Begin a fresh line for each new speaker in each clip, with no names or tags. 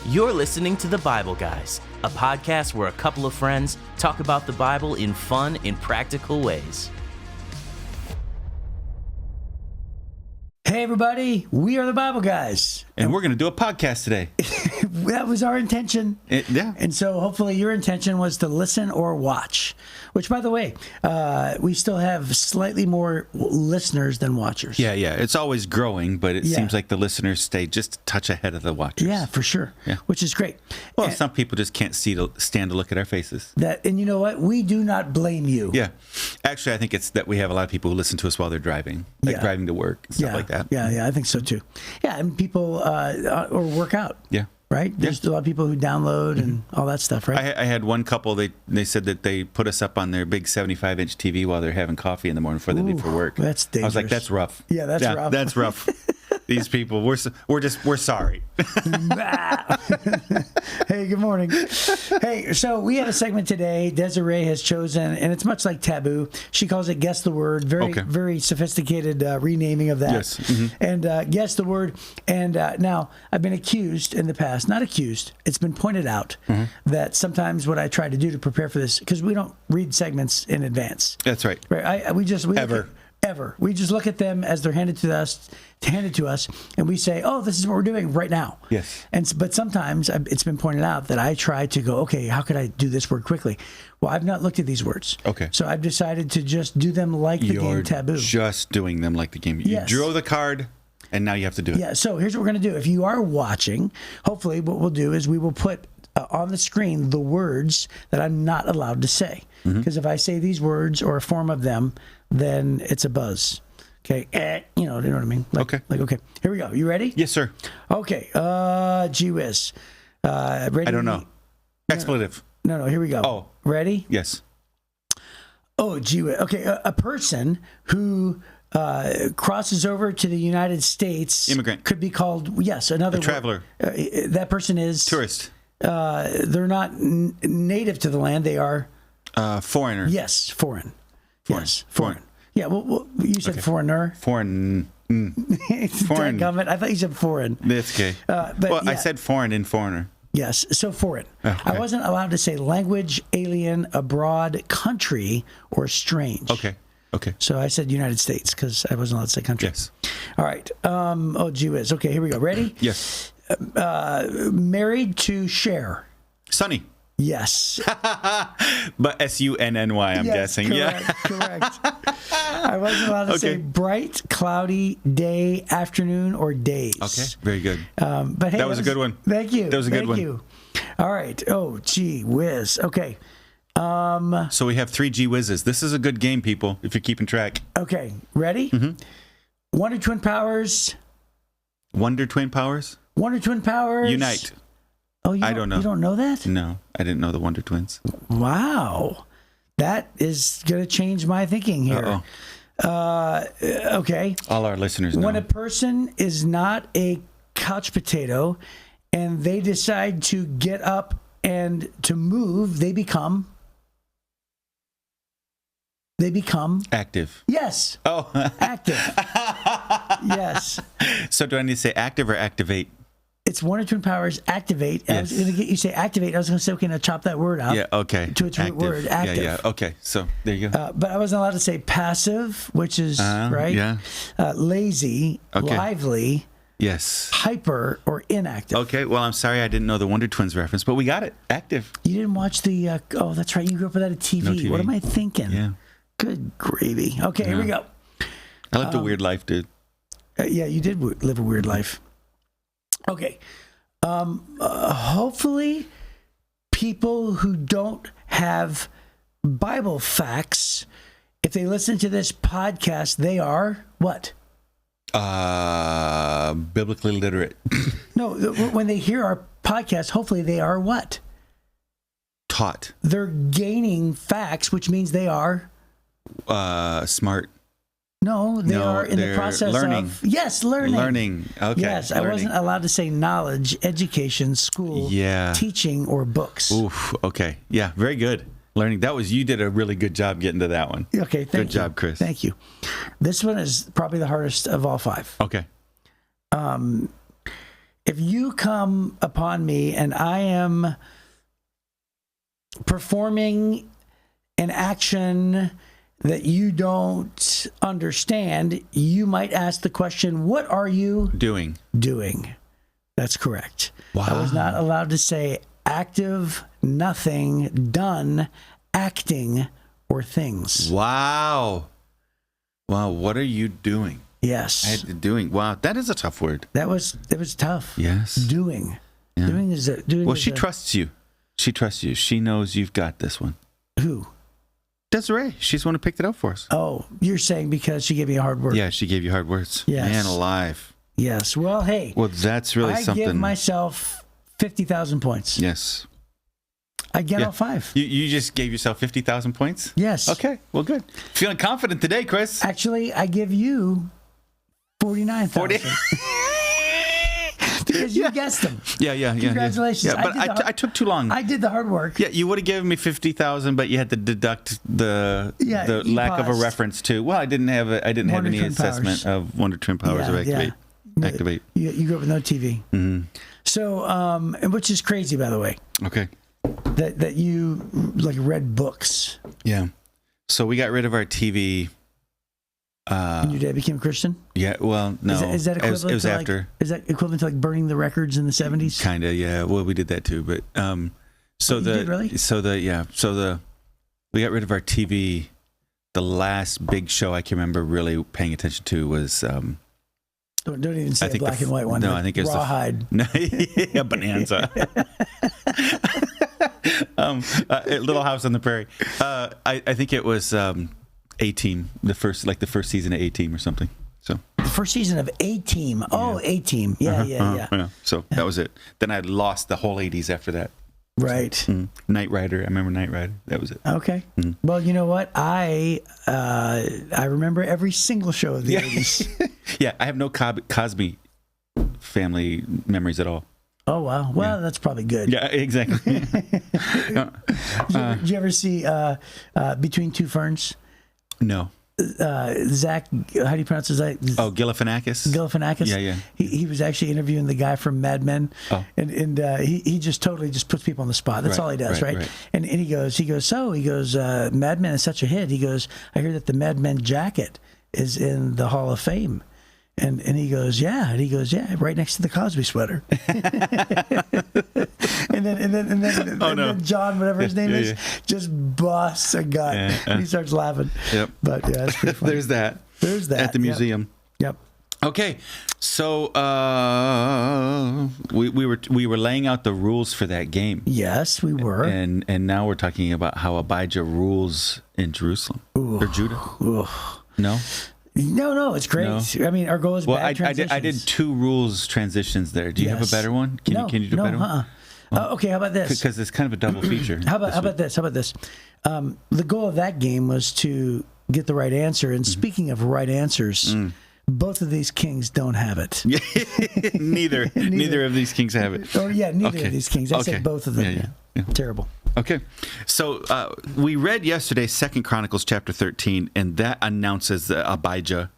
You're listening to The Bible Guys, a podcast where a couple of friends talk about the Bible in fun and practical ways.
Hey everybody, we are the Bible Guys.
And we're going to do a podcast today.
That was our intention.
Yeah.
And so hopefully your intention was to listen or watch, which by the way, we still have slightly more listeners than watchers.
Yeah. It's always growing, but it seems like the listeners stay just a touch ahead of the watchers.
Yeah, for sure.
Yeah.
Which is great.
Well,
and
some people just can't stand to look at our faces.
And you know what? We do not blame you.
Yeah. Actually, I think it's that we have a lot of people who listen to us while they're driving, driving to work and stuff like that.
Yeah, I think so too. Yeah, and people or work out.
Yeah.
Right? There's a lot of people who download and all that stuff, right?
I had one couple, they said that they put us up on their big 75-inch TV while they're having coffee in the morning before they leave for work.
That's dangerous.
I was like, that's rough.
Yeah, that's rough.
That's rough. These people, we're sorry.
Hey, good morning. Hey, so we had a segment today Desiree has chosen, and it's much like Taboo. She calls it Guess the Word. Very sophisticated renaming of that.
Yes. Mm-hmm.
And Guess the Word. And now, I've been accused in the past, not accused, it's been pointed out that sometimes what I try to do to prepare for this, because we don't read segments in advance.
That's right.
Right? We just look at them as they're handed to us, and we say, "Oh, this is what we're doing right now."
Yes.
But sometimes it's been pointed out that I try to go, "Okay, how could I do this word quickly?" Well, I've not looked at these words.
Okay.
So I've decided to just do them like the game Taboo.
Just doing them like the game. You drew the card, and now you have to do it.
Yeah. So here's what we're going to do. If you are watching, hopefully, what we'll do is we will put on the screen the words that I'm not allowed to say. Because if I say these words or a form of them, then it's a buzz. Okay. You know what I mean? Okay. Here we go. You ready?
Yes, sir.
Okay. Gee whiz. Ready?
I don't know. Expletive.
No. Here we go.
Oh.
Ready?
Yes.
Oh, gee whiz. Okay. A person who crosses over to the United States.
Immigrant.
Could be called, another
a traveler.
That person is.
Tourist.
They're not native to the land. They are.
Foreigner.
Yes. Foreign. Yes. Foreign. Yeah, well, you said foreigner.
Foreign.
Foreign. Government. I thought you said foreign.
That's okay. I said foreign and foreigner.
Yes, so foreign.
Okay.
I wasn't allowed to say language, alien, abroad, country, or strange.
Okay.
So I said United States because I wasn't allowed to say country.
Yes.
All right. Gee whiz. Okay, here we go. Ready?
Yes.
Married to share.
Sunny.
Yes.
But Sunny, I'm guessing.
Correct. I wasn't allowed to say bright, cloudy, day, afternoon, or days.
Okay, very good.
But hey,
that was a good one.
Thank you.
That was a good one.
Thank you. All right. Oh, gee whiz. Okay.
So we have 3 G whizzes. This is a good game, people, if you're keeping track.
Okay. Ready?
Mm-hmm.
Wonder Twin Powers.
Wonder Twin Powers?
Wonder Twin Powers.
Unite.
Oh,
I don't know.
You don't know that?
No, I didn't know the Wonder Twins.
Wow. That is going to change my thinking here. Okay.
All our listeners know.
When a person is not a couch potato and they decide to get up and to move, they become
active.
Yes.
Oh.
Active. Yes.
So do I need to say active or activate?
It's Wonder Twin Powers, activate.
Yes.
I was going to get you to say activate. I was going to say, okay, now chop that word out.
Yeah, okay.
To its root word, active.
Yeah. Okay, so there you go.
But I wasn't allowed to say passive, which is, right?
Yeah.
Lazy, lively,
yes,
hyper, or inactive.
Okay, well, I'm sorry I didn't know the Wonder Twins reference, but we got it. Active.
You didn't watch the, oh, that's right. You grew up without a TV.
No TV.
What am I thinking?
Yeah.
Good gravy. Okay, here we go.
I lived a weird life, dude.
Yeah, you did live a weird life. Okay. Hopefully people who don't have Bible facts, if they listen to this podcast, they are what?
Biblically literate.
No, when they hear our podcast, hopefully they are what?
Taught.
They're gaining facts, which means they are
smart.
No, they are in the process
learning.
of... Yes, learning.
Learning, okay.
Yes, I wasn't allowed to say knowledge, education, school, teaching, or books.
Oof, okay. Yeah, very good. Learning. You did a really good job getting to that one.
Okay, thank you.
Good job, Chris.
Thank you. This one is probably the hardest of all 5.
Okay.
And If you come upon me and I am performing an action that you don't understand, you might ask the question, what are you
doing?
That's correct.
Wow.
I was not allowed to say active, nothing, done, acting, or things.
Wow. What are you doing?
Yes.
Doing. Wow, that is a tough word.
It was tough.
Yes.
Doing.
Yeah.
Doing is doing.
Well,
is
she trusts you. She trusts you. She knows you've got this one.
Who?
Desiree. She's the one who picked it up for us.
Oh, you're saying because she gave me a hard word.
Yeah, she gave you hard words.
Yes.
Man alive.
Yes. Well, hey.
Well, that's really something.
I give myself 50,000 points.
Yes.
I get all 5.
You just gave yourself 50,000 points?
Yes.
Okay. Well, good. Feeling confident today, Chris.
Actually, I give you 49,000. Because you guessed them.
Yeah.
Congratulations.
Yeah, but I took too long.
I did the hard work.
Yeah, you would have given me 50,000, but you had to deduct the lack of a reference to. Well, I didn't have any assessment of Wonder Twin Powers of Activate.
You grew up with no TV.
Mm-hmm.
So, which is crazy, by the way.
Okay.
That you like read books.
Yeah. So we got rid of our TV.
When your dad became a Christian?
Yeah, well, no.
Is that equivalent
it was
to
after.
Is that equivalent to like burning the records in the 70s?
Kind of, yeah. Well, we did that too, but we got rid of our TV. The last big show I can remember really paying attention to was
Don't even say a black and white one.
No, I think it was
Rawhide.
Yeah, Bonanza. Little House on the Prairie. I think it was A-Team, the first season of A-Team or something. So
the first season of A-Team. Oh,
yeah.
A-Team. Yeah.
So that was it. Then I lost the whole 80s after that.
Right.
So, Knight Rider. I remember Knight Rider. That was it.
Okay. Well, you know what? I remember every single show of the 80s.
Yeah, I have no Cosby family memories at all.
Oh, wow. Well, that's probably good.
Yeah, exactly.
Did you ever see Between Two Ferns?
No.
Zach, how do you pronounce his name?
Oh, Galifianakis?
Galifianakis?
Yeah.
He was actually interviewing the guy from Mad Men.
Oh.
And he just totally just puts people on the spot. That's all he does, right? And he goes, Mad Men is such a hit. He goes, I hear that the Mad Men jacket is in the Hall of Fame. And he goes, yeah. And he goes, yeah, right next to the Cosby sweater. and then John, whatever his name is, just busts a gut. And he starts laughing.
Yep.
But yeah, it's pretty funny.
There's that. At the museum.
Yep.
Okay, so we were laying out the rules for that game.
Yes, we were.
And now we're talking about how Abijah rules in Jerusalem or Judah.
Ooh. No, it's great. No. I mean, our goal is bad transitions.
I did 2 rules transitions there. Do you have a better one? Can you do a better one?
Okay, how about this?
Because it's kind of a double feature.
How about this? The goal of that game was to get the right answer. And speaking of right answers, both of these kings don't have it.
Neither of these kings have it.
Oh yeah, neither of these kings. I said both of them. Yeah. Terrible.
Okay, so we read yesterday 2 Chronicles chapter 13, and that announces that Abijah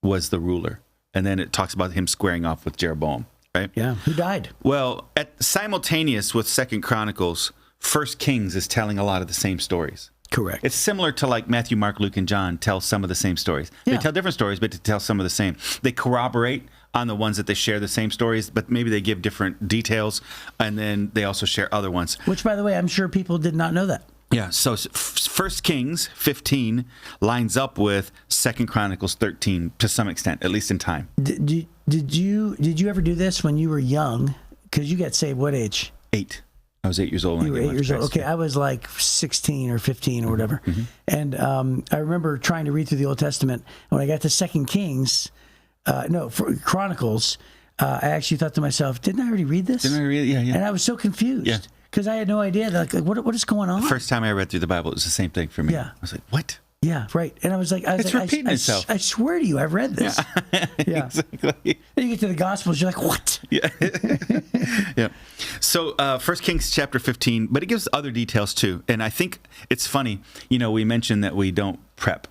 was the ruler. And then it talks about him squaring off with Jeroboam, right?
Yeah, who died?
Well, simultaneous with 2 Chronicles, 1 Kings is telling a lot of the same stories.
Correct.
It's similar to like Matthew, Mark, Luke, and John tell some of the same stories. Yeah. They tell different stories, but they tell some of the same. They corroborate on the ones that they share the same stories, but maybe they give different details, and then they also share other ones.
Which, by the way, I'm sure people did not know that.
Yeah, so 1 Kings 15 lines up with 2 Chronicles 13 to some extent, at least in time.
Did you ever do this when you were young? Because you got saved what age?
8. I was 8 years old.
You were 8 years old. Okay, I was like 16 or 15 or whatever. Mm-hmm. And I remember trying to read through the Old Testament. And when I got to 2 Kings, Chronicles, I actually thought to myself, didn't I already read this?
Didn't I read it? Yeah.
And I was so confused.
Yeah.
Because I had no idea. Like what is going on?
The first time I read through the Bible, it was the same thing for me.
Yeah.
I was like, what?
Yeah, right. And I was like,
it's repeating itself.
I swear to you, I've read this.
Yeah. Exactly.
Then you get to the Gospels, you're like, what?
Yeah. Yeah. So 1 Kings chapter 15, but it gives other details too. And I think it's funny, we mentioned that we don't prep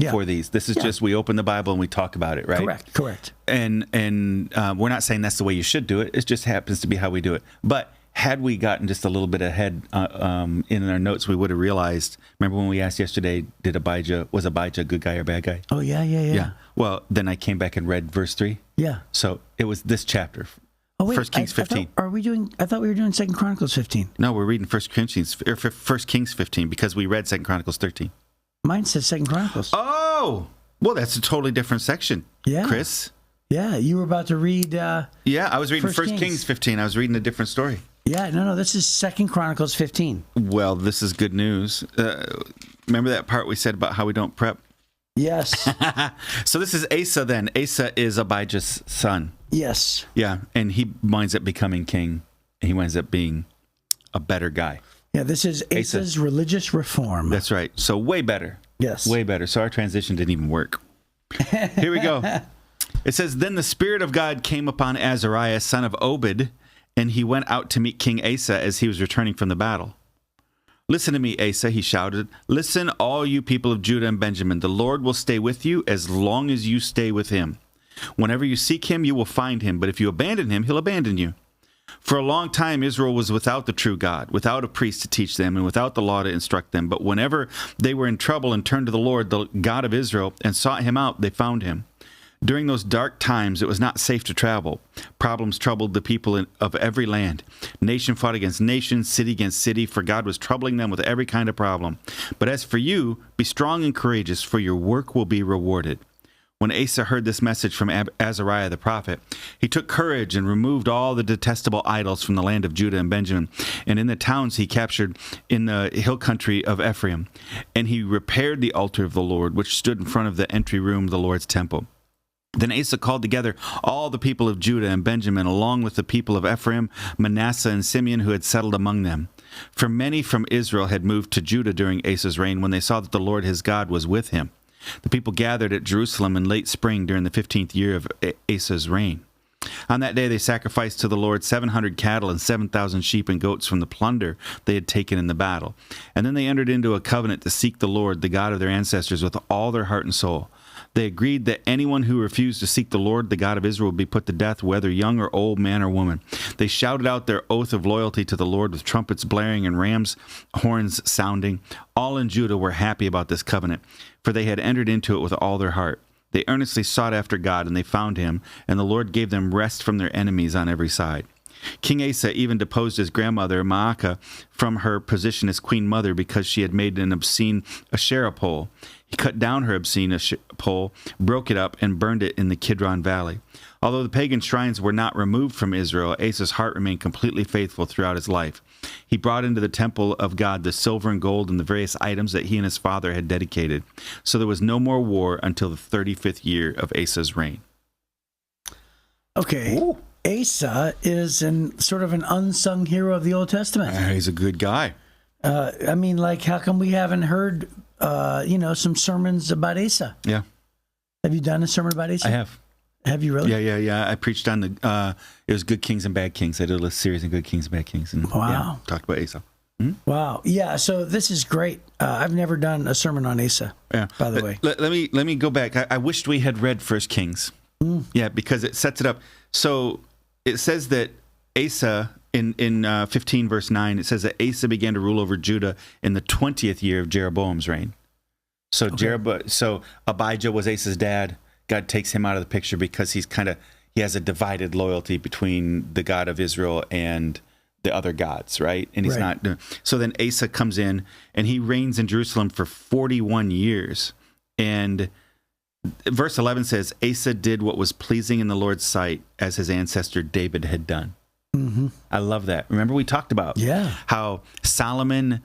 for these. This is just, we open the Bible and we talk about it, right?
Correct.
And we're not saying that's the way you should do it. It just happens to be how we do it. But had we gotten just a little bit ahead in our notes, we would have realized, remember when we asked yesterday, was Abijah a good guy or bad guy?
Oh, yeah.
Well, then I came back and read verse 3.
Yeah.
So it was this chapter.
Oh, wait,
1 Kings 15.
I thought we were doing 2 Chronicles 15.
No, we're reading 1 Kings 15 because we read 2 Chronicles 13.
Mine says 2 Chronicles.
Oh, well, that's a totally different section.
Yeah.
Chris.
Yeah, you were about to read.
Yeah, I was reading 1 Kings 15. I was reading a different story.
Yeah, no, this is 2 Chronicles 15.
Well, this is good news. Remember that part we said about how we don't prep?
Yes.
So this is Asa then. Asa is Abijah's son.
Yes.
Yeah, and he winds up becoming king. He winds up being a better guy.
Yeah, this is Asa's religious reform.
That's right. So way better.
Yes.
Way better. So our transition didn't even work. Here we go. It says, Then the Spirit of God came upon Azariah, son of Obed, and he went out to meet King Asa as he was returning from the battle. Listen to me, Asa, he shouted. Listen, all you people of Judah and Benjamin. The Lord will stay with you as long as you stay with him. Whenever you seek him, you will find him. But if you abandon him, he'll abandon you. For a long time, Israel was without the true God, without a priest to teach them, and without the law to instruct them. But whenever they were in trouble and turned to the Lord, the God of Israel, and sought him out, they found him. During those dark times, it was not safe to travel. Problems troubled the people of every land. Nation fought against nation, city against city, for God was troubling them with every kind of problem. But as for you, be strong and courageous, for your work will be rewarded. When Asa heard this message from Azariah the prophet, he took courage and removed all the detestable idols from the land of Judah and Benjamin, and in the towns he captured in the hill country of Ephraim. And he repaired the altar of the Lord, which stood in front of the entry room of the Lord's temple. Then Asa called together all the people of Judah and Benjamin, along with the people of Ephraim, Manasseh, and Simeon, who had settled among them. For many from Israel had moved to Judah during Asa's reign when they saw that the Lord his God was with him. The people gathered at Jerusalem in late spring during the 15th year of Asa's reign. On that day they sacrificed to the Lord 700 cattle and 7,000 sheep and goats from the plunder they had taken in the battle. And then they entered into a covenant to seek the Lord, the God of their ancestors, with all their heart and soul. They agreed that anyone who refused to seek the Lord, the God of Israel, would be put to death, whether young or old, man or woman. They shouted out their oath of loyalty to the Lord with trumpets blaring and rams' horns sounding. All in Judah were happy about this covenant, for they had entered into it with all their heart. They earnestly sought after God, and they found him, and the Lord gave them rest from their enemies on every side. King Asa even deposed his grandmother, Maacah, from her position as queen mother because she had made an obscene Asherah pole. He cut down her obscene pole, broke it up, and burned it in the Kidron Valley. Although the pagan shrines were not removed from Israel, Asa's heart remained completely faithful throughout his life. He brought into the temple of God the silver and gold and the various items that he and his father had dedicated. So there was no more war until the 35th year of Asa's reign.
Okay. Ooh. Asa is sort of an unsung hero of the Old Testament.
He's a good guy.
I mean, like, how come we haven't heard, some sermons about Asa?
Yeah.
Have you done a sermon about Asa?
I have.
Have you really?
Yeah. I preached on it was Good Kings and Bad Kings. I did a series on Good Kings and Bad Kings. And,
wow.
Yeah, talked about Asa. Mm-hmm.
Wow. Yeah. So this is great. I've never done a sermon on Asa. Yeah. By the way,
let me go back. I wished we had read 1 Kings. Yeah, because it sets it up. So it says that Asa in 15 verse 9. It says that Asa began to rule over Judah in the 20th year of Jeroboam's reign. So so Abijah was Asa's dad. God takes him out of the picture because he has a divided loyalty between the God of Israel and the other gods, right? And he's not. So then Asa comes in and he reigns in Jerusalem for 41 years. And verse 11 says, Asa did what was pleasing in the Lord's sight as his ancestor David had done. Mm-hmm. I love that. Remember we talked about how Solomon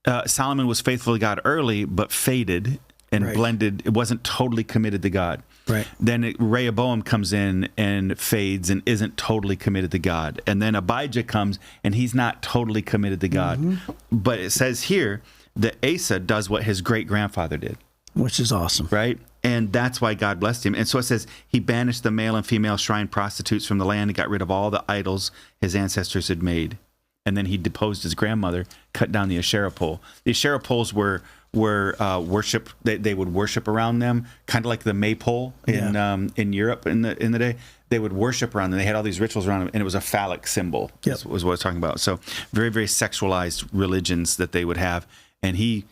was faithful to God early, but faded and blended. It wasn't totally committed to God. Right. Then Rehoboam comes in and fades and isn't totally committed to God. And then Abijah comes and he's not totally committed to God. Mm-hmm. But it says here that Asa does what his great-grandfather did.
Which is awesome.
Right? And that's why God blessed him. And so it says he banished the male and female shrine prostitutes from the land and got rid of all the idols his ancestors had made. And then he deposed his grandmother, cut down the Asherah pole. The Asherah poles were were worship. They would worship around them, kind of like the maypole in Europe in the day. They would worship around them. They had all these rituals around them, and it was a phallic symbol.
Yep.
Was what I was talking about. So very, very sexualized religions that they would have, and he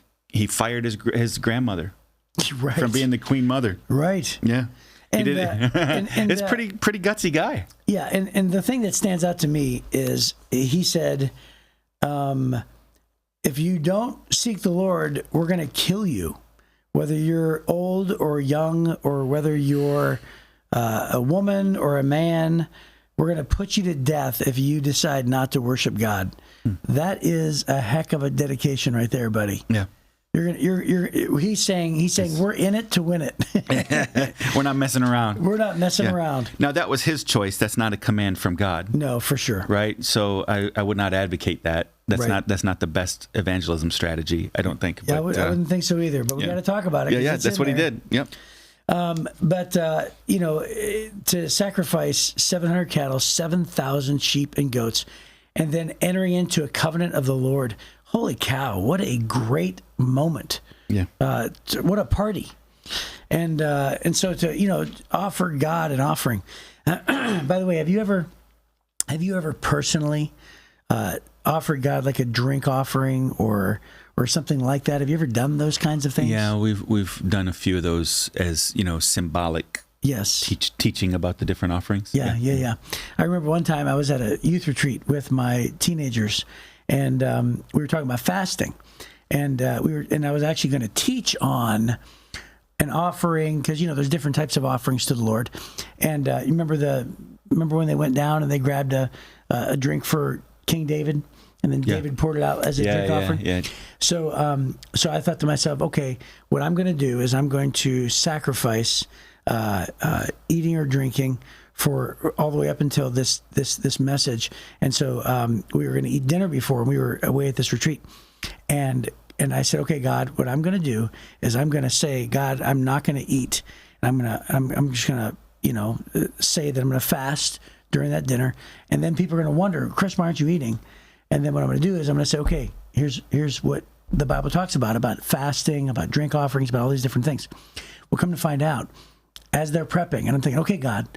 fired his grandmother from being the queen mother.
Right.
Yeah.
And,
he did it.
and
it's pretty gutsy guy.
Yeah, and the thing that stands out to me is he said, if you don't seek the Lord, we're going to kill you, whether you're old or young, or whether you're a woman or a man. We're going to put you to death if you decide not to worship God. That is a heck of a dedication right there, buddy.
Yeah.
He's saying we're in it to win it.
We're not messing around.
We're not messing around.
Now, that was his choice. That's not a command from God.
No, for sure.
Right? So I would not advocate that. That's not the best evangelism strategy, I don't think.
Yeah, but, I wouldn't think so either, but we got to talk about it.
Yeah, that's what he did. Yep.
But to sacrifice 700 cattle, 7,000 sheep and goats, and then entering into a covenant of the Lord. Holy cow, what a great moment.
Yeah.
What a party. And so to, offer God an offering. By the way, have you ever personally offered God like a drink offering or something like that? Have you ever done those kinds of things?
Yeah, we've done a few of those as, symbolic.
Yes.
Teaching about the different offerings.
Yeah. I remember one time I was at a youth retreat with my teenagers, and we were talking about fasting, and I was actually going to teach on an offering because there's different types of offerings to the Lord, and you remember when they went down and they grabbed a drink for King David, and then David poured it out as a drink offering. Yeah. So I thought to myself, okay, what I'm going to do is I'm going to sacrifice eating or drinking for all the way up until this message. And so we were going to eat dinner before, and we were away at this retreat. And I said, okay, God, what I'm going to do is I'm going to say, God, I'm not going to eat. And I'm just going to, say that I'm going to fast during that dinner. And then people are going to wonder, Chris, why aren't you eating? And then what I'm going to do is I'm going to say, okay, here's what the Bible talks about fasting, about drink offerings, about all these different things. We'll come to find out as they're prepping, and I'm thinking, okay, God,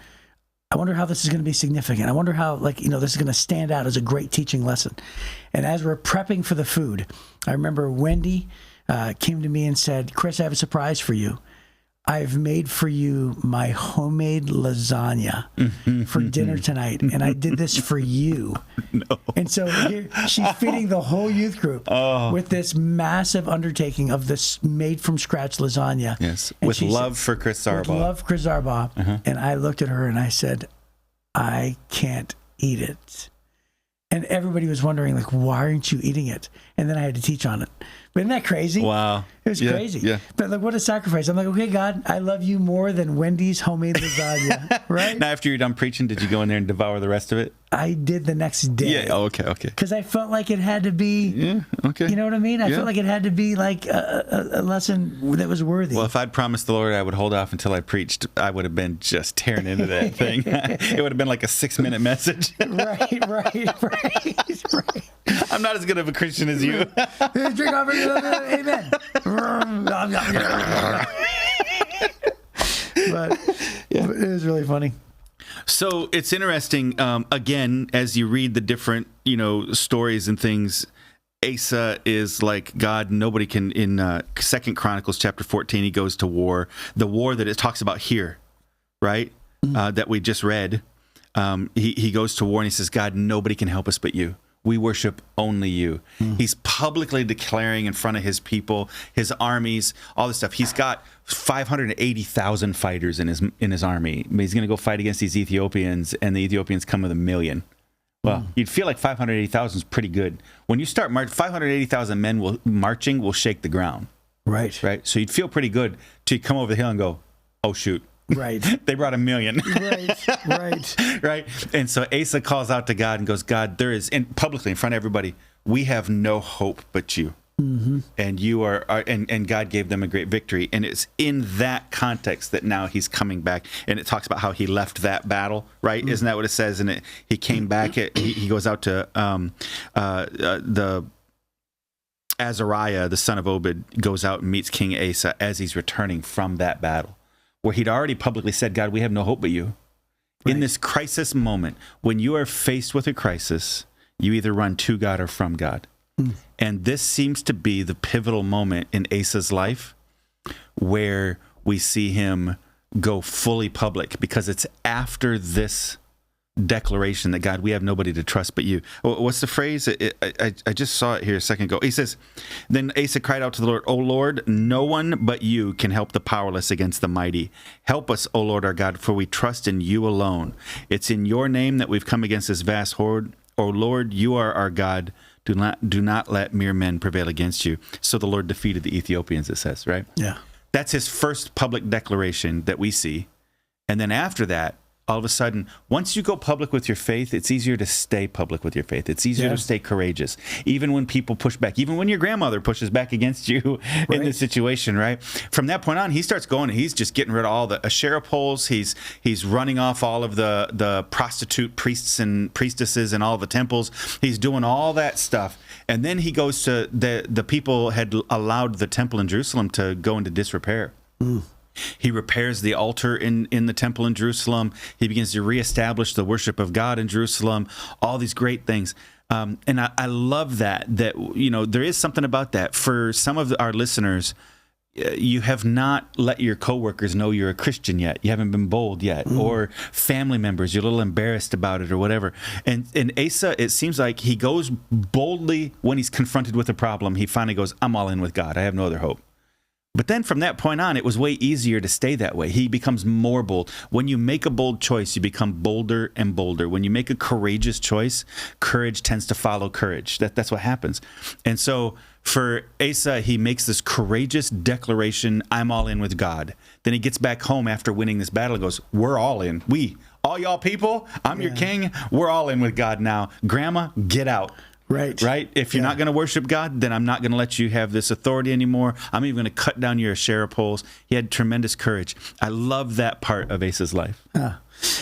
I wonder how this is going to be significant. I wonder how, this is going to stand out as a great teaching lesson. And as we're prepping for the food, I remember Wendy came to me and said, Chris, I have a surprise for you. I've made for you my homemade lasagna for dinner tonight, and I did this for you. No. And so here she's feeding the whole youth group with this massive undertaking of this made-from-scratch lasagna.
Yes, with love for Chris Zarbaugh.
With love for Chris Zarbaugh. And I looked at her and I said, I can't eat it. And everybody was wondering, why aren't you eating it? And then I had to teach on it. But isn't that crazy?
Wow.
It was crazy. Yeah. But what a sacrifice. I'm like, okay, God, I love you more than Wendy's homemade lasagna, right?
Now, after you're done preaching, did you go in there and devour the rest of it?
I did the next day.
Yeah, okay.
Because I felt like it had to be, you know what I mean? I felt like it had to be like a lesson that was worthy.
Well, if I'd promised the Lord I would hold off until I preached, I would have been just tearing into that thing. It would have been like a 6-minute message. Right. I'm not as good of a Christian as you.
Drink offering, amen. But it was really funny.
So it's interesting, again, as you read the different, stories and things, Asa is like God. Nobody can, in 2 Chronicles chapter 14, he goes to war. The war that it talks about here, right, that we just read, he goes to war and he says, God, nobody can help us but you. We worship only you. He's publicly declaring in front of his people, his armies, all this stuff. He's got 580,000 fighters in his army. He's going to go fight against these Ethiopians, and the Ethiopians come with 1 million. Well, you'd feel like 580,000 is pretty good. When you start 580,000 men marching will shake the ground.
Right.
So you'd feel pretty good to come over the hill and go, oh, shoot.
Right.
They brought 1 million.
Right.
And so Asa calls out to God and goes, God, there is, and publicly in front of everybody, we have no hope but you. And you are and God gave them a great victory. And it's in that context that now he's coming back. And it talks about how he left that battle, right? Isn't that what it says? And he came back, he goes out to Azariah, the son of Obed, goes out and meets King Asa as he's returning from that battle, where he'd already publicly said, God, we have no hope but you. Right. In this crisis moment, when you are faced with a crisis, you either run to God or from God. And this seems to be the pivotal moment in Asa's life where we see him go fully public, because it's after this declaration that, God, we have nobody to trust but you. What's the phrase? I just saw it here a second ago. He says, then Asa cried out to the Lord, O Lord, no one but you can help the powerless against the mighty. Help us, O Lord our God, for we trust in you alone. It's in your name that we've come against this vast horde. O Lord, you are our God. Do not let mere men prevail against you. So the Lord defeated the Ethiopians, it says, right?
Yeah.
That's his first public declaration that we see. And then after that, all of a sudden, once you go public with your faith, it's easier to stay public with your faith. It's easier to stay courageous, even when people push back, even when your grandmother pushes back against you in this situation, right? From that point on, he starts going, and he's just getting rid of all the Asherah poles. He's running off all of the prostitute priests and priestesses and all the temples. He's doing all that stuff. And then he goes to the people had allowed the temple in Jerusalem to go into disrepair. He repairs the altar in the temple in Jerusalem. He begins to reestablish the worship of God in Jerusalem, all these great things. And I love that, you know, there is something about that. For some of our listeners, you have not let your coworkers know you're a Christian yet. You haven't been bold yet. Or family members, you're a little embarrassed about it or whatever. And Asa, it seems like he goes boldly when he's confronted with a problem. He finally goes, I'm all in with God. I have no other hope. But then from that point on, it was way easier to stay that way. He becomes more bold. When you make a bold choice, you become bolder and bolder. When you make a courageous choice, courage tends to follow courage. That's what happens. And so for Asa, he makes this courageous declaration, I'm all in with God. Then he gets back home after winning this battle and goes, we're all in. All y'all people, I'm your king. We're all in with God now. Grandma, get out. Right. If you're not going to worship God, then I'm not going to let you have this authority anymore. I'm even going to cut down your Asherah poles. He had tremendous courage. I love that part of Asa's life.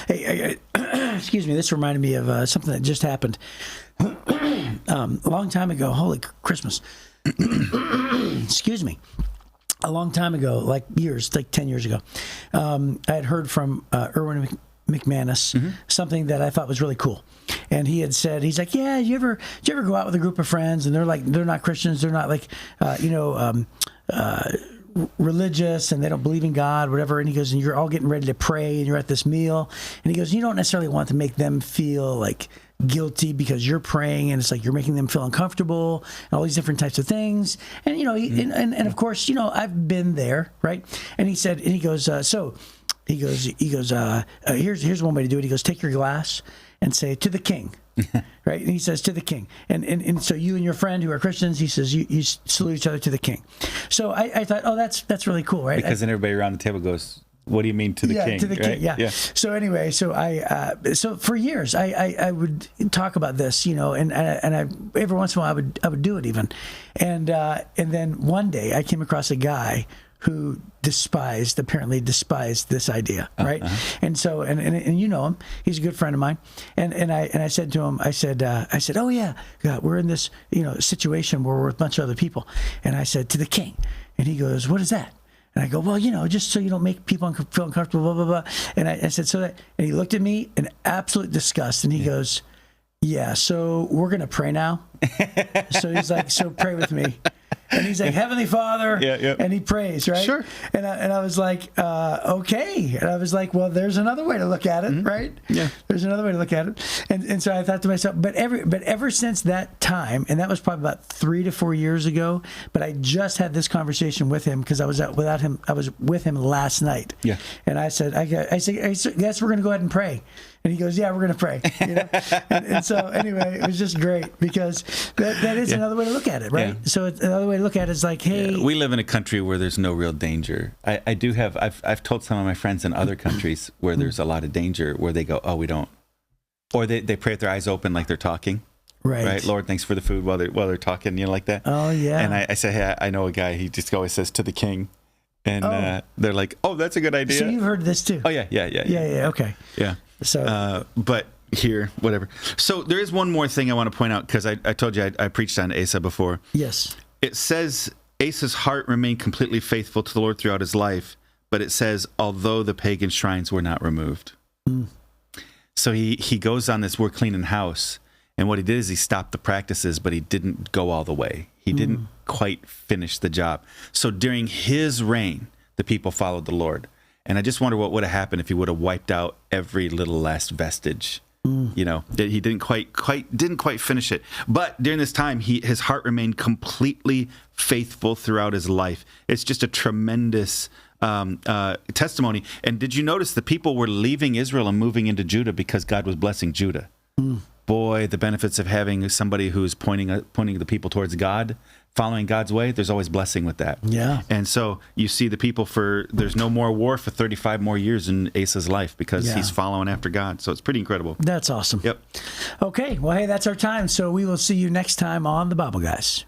Hey, excuse me. This reminded me of something that just happened a long time ago. Holy Christmas. Excuse me. A long time ago, like 10 years ago, I had heard from Erwin McManus something that I thought was really cool. And he had said, he's like, yeah, did you ever go out with a group of friends and they're not Christians, they're not like religious, and they don't believe in God, whatever. And he goes, and you're all getting ready to pray and you're at this meal, and he goes, you don't necessarily want to make them feel like guilty because you're praying, and it's like you're making them feel uncomfortable and all these different types of things. And you know, and of course, you know, I've been there, right? And he said, and he goes, here's one way to do it. He goes, take your glass and say, to the king. Right? And he says, to the king. And so you and your friend who are Christians, he says, you salute each other to the king. So I thought, oh, that's really cool, right?
Because then everybody around the table goes, what do you mean to the king?
To the king, yeah. So anyway, so for years I would talk about this, you know, and I every once in a while I would do it even, and then one day I came across a guy who apparently despised this idea, right? And so, and you know him, he's a good friend of mine. And I said to him, I said, oh yeah, God, we're in this, you know, situation where we're with a bunch of other people. And I said, to the king. And he goes, what is that? And I go, well, you know, just so you don't make people feel uncomfortable, blah, blah, blah. And I said, so that, and he looked at me in absolute disgust, and he goes, yeah, so we're going to pray now. So he's like, so pray with me. And he's like, Heavenly Father, and he prays, right? Sure. And I was like, okay. And I was like, well, there's another way to look at it, right? Yeah. There's another way to look at it. And so I thought to myself, but ever since that time, and that was probably about 3 to 4 years ago, but I just had this conversation with him because I was with him last night. Yeah. And I said, I guess we're going to go ahead and pray. And he goes, yeah, we're going to pray. You know? and so anyway, it was just great because that is another way to look at it, right? Yeah. So another way to look at it is like, hey.
We live in a country where there's no real danger. I've told some of my friends in other countries where there's a lot of danger where they go, oh, we don't. Or they pray with their eyes open like they're talking. Right. Lord, thanks for the food while they're talking, you know, like that. Oh, yeah. And I say, hey, I know a guy, he just always says to the king. And they're like, oh, that's a good idea.
So you've heard this too?
Oh, yeah.
Yeah, okay.
Yeah. So, but here, whatever. So there is one more thing I want to point out because I told you I preached on Asa before.
Yes.
it says Asa's heart remained completely faithful to the Lord throughout his life, but it says, although the pagan shrines were not removed. So he goes on this, we're cleaning house. And what he did is he stopped the practices, but he didn't go all the way. He didn't quite finish the job. So during his reign, the people followed the Lord. And I just wonder what would have happened if he would have wiped out every little last vestige. You know, that he didn't quite finish it. But during this time, his heart remained completely faithful throughout his life. It's just a tremendous testimony. And did you notice the people were leaving Israel and moving into Judah because God was blessing Judah? Boy, the benefits of having somebody who's pointing the people towards God, following God's way, there's always blessing with that.
Yeah.
And so you see the people there's no more war for 35 more years in Asa's life because he's following after God. So it's pretty incredible.
That's awesome.
Yep.
Okay. Well, hey, that's our time. So we will see you next time on the Bible Guys.